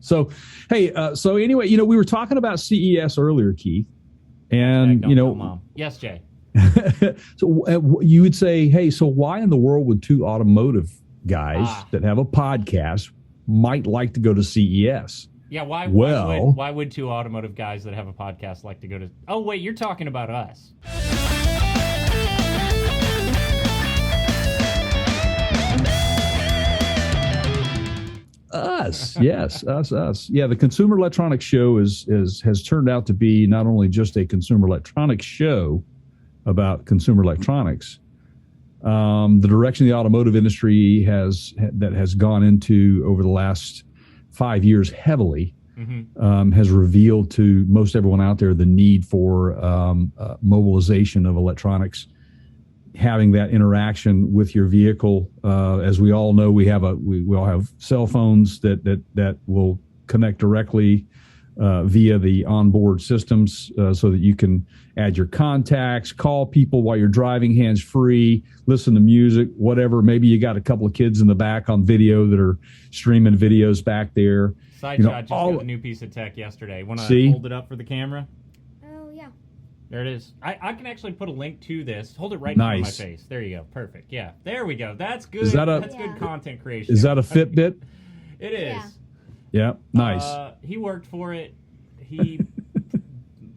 So, hey, so anyway, we were talking about CES earlier, Keith, and Don't tell mom. Yes, Jay. so you would say, hey, so why in the world would two automotive guys that have a podcast might like to go to CES? Yeah, why would two automotive guys that have a podcast like to go to? Oh, wait, you're talking about us. Us, yes, us. Yeah, the Consumer Electronics Show has turned out to be not only just a consumer electronics show about consumer electronics. The direction the automotive industry has gone into over the last 5 years heavily has revealed to most everyone out there the need for mobilization of electronics, having that interaction with your vehicle. As we all know, we all have cell phones that will connect directly via the onboard systems, so that you can add your contacts, call people while you're driving hands-free, listen to music, whatever. Maybe you got a couple of kids in the back on video that are streaming videos back there. Side shot, just got a new piece of tech yesterday. Want to hold it up for the camera? Oh, yeah. There it is. I can actually put a link to this. Hold it right in front of my face. There you go. Perfect. Yeah. There we go. That's good. That's good content creation. Is that a Fitbit? It is. Yeah. Nice. He worked for it. He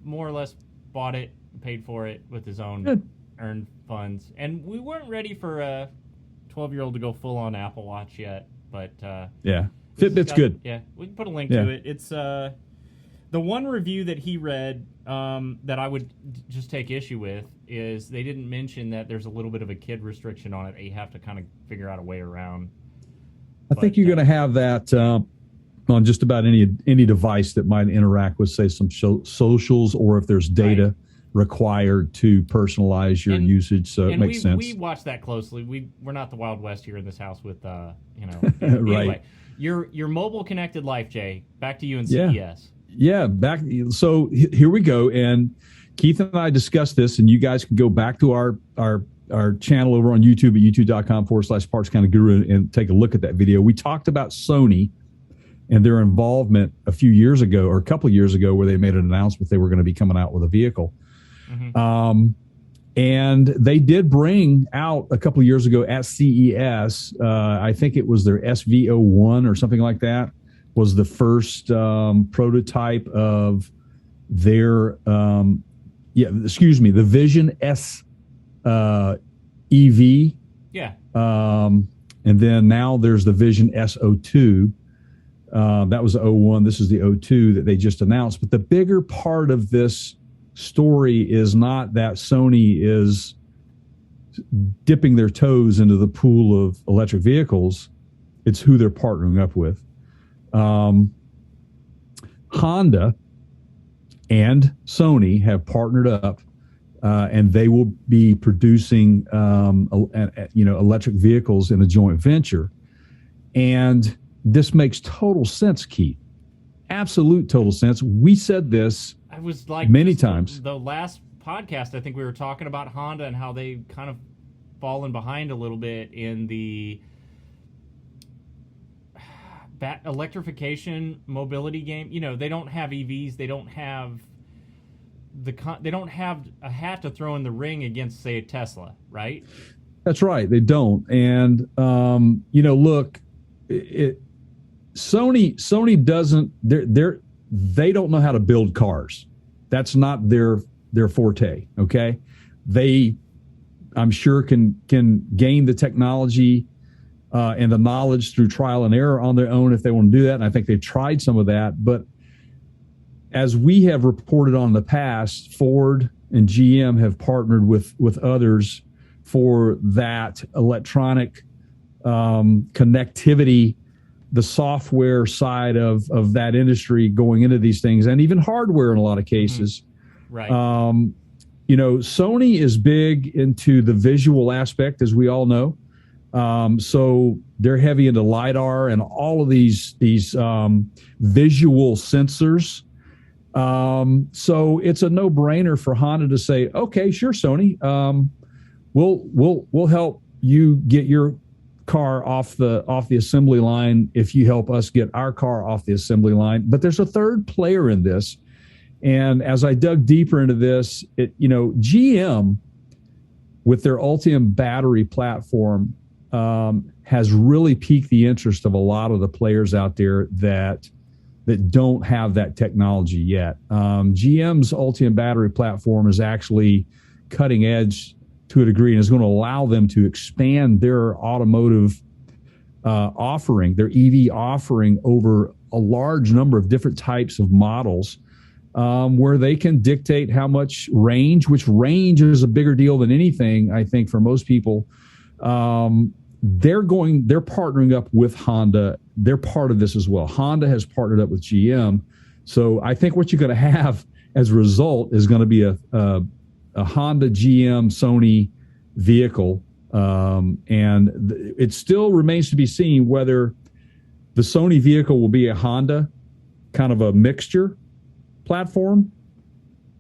more or less bought it, paid for it with his own earned funds. And we weren't ready for a 12-year-old to go full on Apple Watch yet. But yeah. Fitbit's good. Yeah. We can put a link to it. It's the one review that he read that I would just take issue with is they didn't mention that there's a little bit of a kid restriction on it that you have to kind of figure out a way around. I think you're going to have that on just about any device that might interact with, say, some socials, or if there's data required to personalize your usage. So it makes sense. We watch that closely. We're not the Wild West here in this house with right. Anyway, your mobile connected life, Jay. Back to you in CES. Yeah, back. So here we go. And Keith and I discussed this, and you guys can go back to our channel over on YouTube at youtube.com/Parts Kind of Guru and take a look at that video. We talked about Sony and their involvement a few years ago, or a couple of years ago, where they made an announcement they were going to be coming out with a vehicle. And they did bring out a couple of years ago at CES, I think it was their SV01 or something like that, was the first prototype of their, the Vision S EV. Yeah. And then now there's the Vision S02. That was the 01. This is the 02 that they just announced. But the bigger part of this story is not that Sony is dipping their toes into the pool of electric vehicles. It's who they're partnering up with. Honda and Sony have partnered up, and they will be producing electric vehicles in a joint venture. And this makes total sense, Keith. Absolute total sense. We said this many times. The last podcast, I think we were talking about Honda and how they kind of fallen behind a little bit in the electrification mobility game. They don't have EVs. They don't have they don't have a hat to throw in the ring against, say, a Tesla, right? That's right. They don't. And look, Sony doesn't. They don't know how to build cars. That's not their forte. Okay, they, I'm sure, can gain the technology and the knowledge through trial and error on their own if they want to do that. And I think they've tried some of that. But as we have reported on in the past, Ford and GM have partnered with others for that electronic connectivity, the software side of that industry going into these things, and even hardware in a lot of cases. Right. Sony is big into the visual aspect, as we all know. So they're heavy into LiDAR and all of these visual sensors. So it's a no-brainer for Honda to say, okay, sure, Sony, we'll help you get your car off the assembly line if you help us get our car off the assembly line. But there's a third player in this. And as I dug deeper into this, GM with their Ultium battery platform has really piqued the interest of a lot of the players out there that don't have that technology yet. GM's Ultium battery platform is actually cutting edge to a degree and is going to allow them to expand their automotive offering, their EV offering, over a large number of different types of models, where they can dictate how much range, which range is a bigger deal than anything, I think, for most people. They're partnering up with Honda. They're part of this as well. Honda has partnered up with GM. So I think what you're going to have as a result is going to be a Honda, GM, Sony vehicle. And it still remains to be seen whether the Sony vehicle will be a Honda kind of a mixture platform,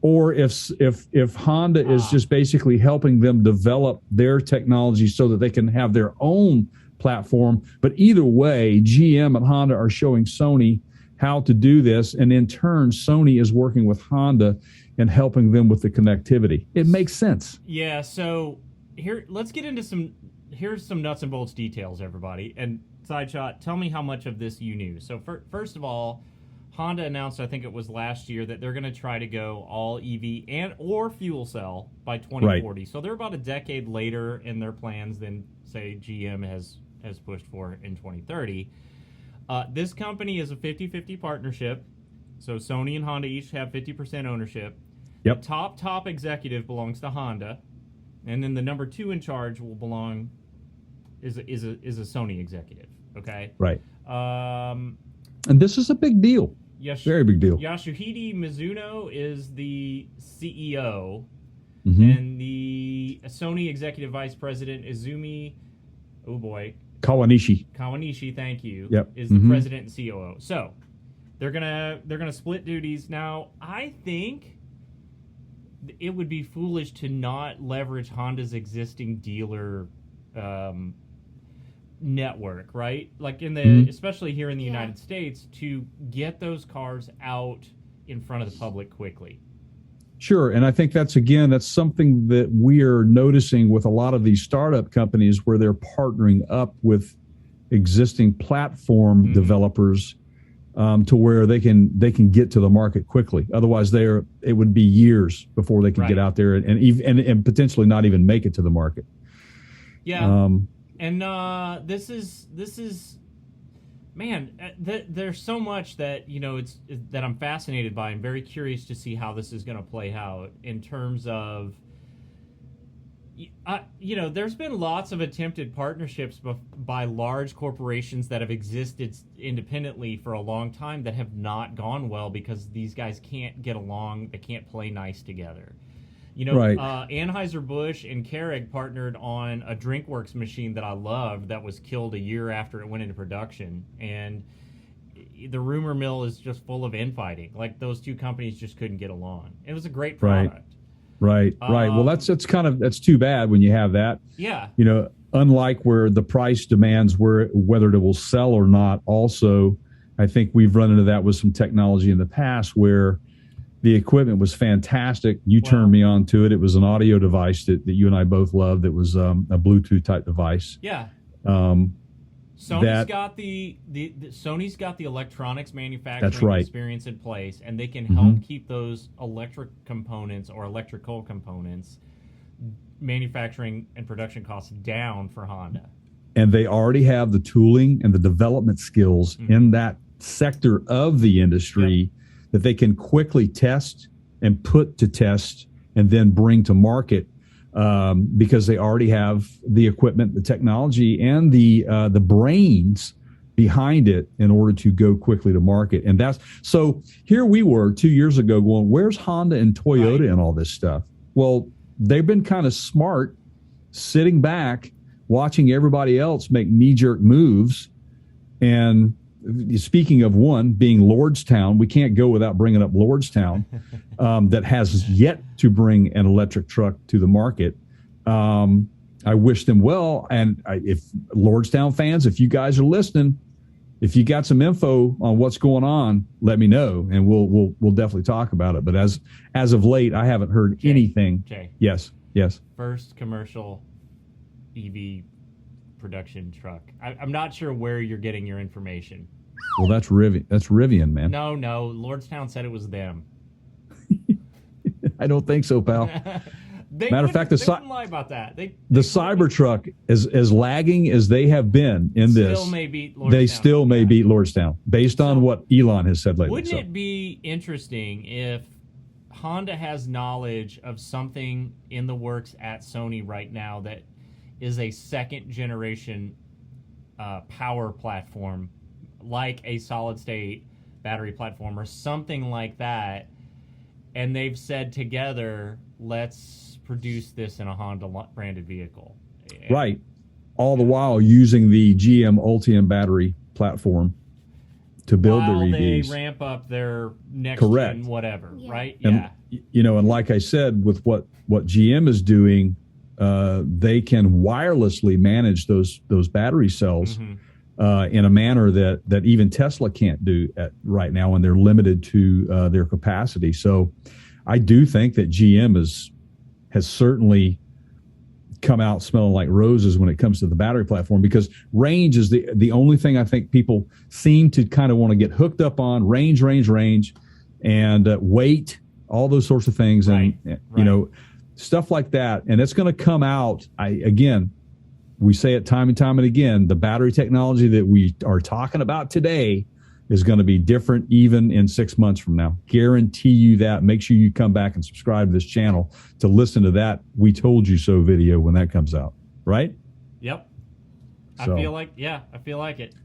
or if Honda is just basically helping them develop their technology so that they can have their own platform. But either way, GM and Honda are showing Sony how to do this, and in turn, Sony is working with Honda and helping them with the connectivity. It makes sense. Yeah, so let's get into here's some nuts and bolts details, everybody. And Sideshot, tell me how much of this you knew. So first of all, Honda announced, I think it was last year, that they're going to try to go all EV or fuel cell by 2040. Right. So they're about a decade later in their plans than, say, GM has pushed for in 2030. This company is a 50-50 partnership. So Sony and Honda each have 50% ownership. Yep. The top executive belongs to Honda, and then the number 2 in charge will belong is a Sony executive. Okay. Right. And this is a big deal. Yes, very big deal. Yasuhide Mizuno is the CEO, mm-hmm. and the Sony executive vice president Izumi, Kawanishi, thank you. Yep. Is the president and COO. So they're gonna split duties. Now, I think it would be foolish to not leverage Honda's existing dealer network, right? Like especially here in the United States, to get those cars out in front of the public quickly. Sure, and I think that's something that we are noticing with a lot of these startup companies, where they're partnering up with existing platform developers to where they can get to the market quickly. Otherwise, it would be years before they can get out there and potentially not even make it to the market. Yeah. And this is man. There's so much that that I'm fascinated by. I'm very curious to see how this is going to play out in terms of. There's been lots of attempted partnerships by large corporations that have existed independently for a long time that have not gone well because these guys can't get along. They can't play nice together. Anheuser-Busch and Keurig partnered on a DrinkWorks machine that I loved that was killed a year after it went into production. And the rumor mill is just full of infighting. Like, those two companies just couldn't get along. It was a great product. Right. Well, that's too bad when you have that. Yeah. Unlike where the price demands whether it will sell or not. Also, I think we've run into that with some technology in the past where the equipment was fantastic. You turned me on to it. It was an audio device that you and I both loved. It was a Bluetooth type device. Yeah. Sony's got the electronics manufacturing experience in place, and they can help keep those electrical components manufacturing and production costs down for Honda. And they already have the tooling and the development skills in that sector of the industry that they can quickly test and put to test and then bring to market, because they already have the equipment, the technology, and the brains behind it in order to go quickly to market. And so here we were 2 years ago going, where's Honda and Toyota and all this stuff? Well, they've been kind of smart, sitting back, watching everybody else make knee-jerk moves. And speaking of one being Lordstown, we can't go without bringing up Lordstown, that has yet to bring an electric truck to the market. I wish them well. And if Lordstown fans, if you guys are listening, if you got some info on what's going on, let me know, and we'll definitely talk about it. But as of late, I haven't heard anything. Jay. Yes. First commercial EV production truck. I'm not sure where you're getting your information. Well, that's Rivian. That's Rivian, man. No, Lordstown said it was them. I don't think so, pal. Matter of fact, they wouldn't lie about that. The Cybertruck, as lagging as they have been in this, they still may beat Lordstown, based on what Elon has said lately. Wouldn't it be interesting if Honda has knowledge of something in the works at Sony right now that is a second generation power platform, like a solid state battery platform or something like that, and they've said together, let's produce this in a Honda branded vehicle. Right. All the while using the GM Ultium battery platform to build their EVs. They ramp up their next gen whatever, right? And, and like I said, with what GM is doing, they can wirelessly manage those battery cells in a manner that even Tesla can't do right now, and they're limited to their capacity. So I do think that GM has certainly come out smelling like roses when it comes to the battery platform, because range is the only thing I think people seem to kind of want to get hooked up on. Range, and weight, all those sorts of things, and stuff like that. And it's going to come out. We say it time and time and again, the battery technology that we are talking about today is going to be different even in 6 months from now. Guarantee you that. Make sure you come back and subscribe to this channel to listen to that "We Told You So" video when that comes out, right? Yep. So. I feel like it.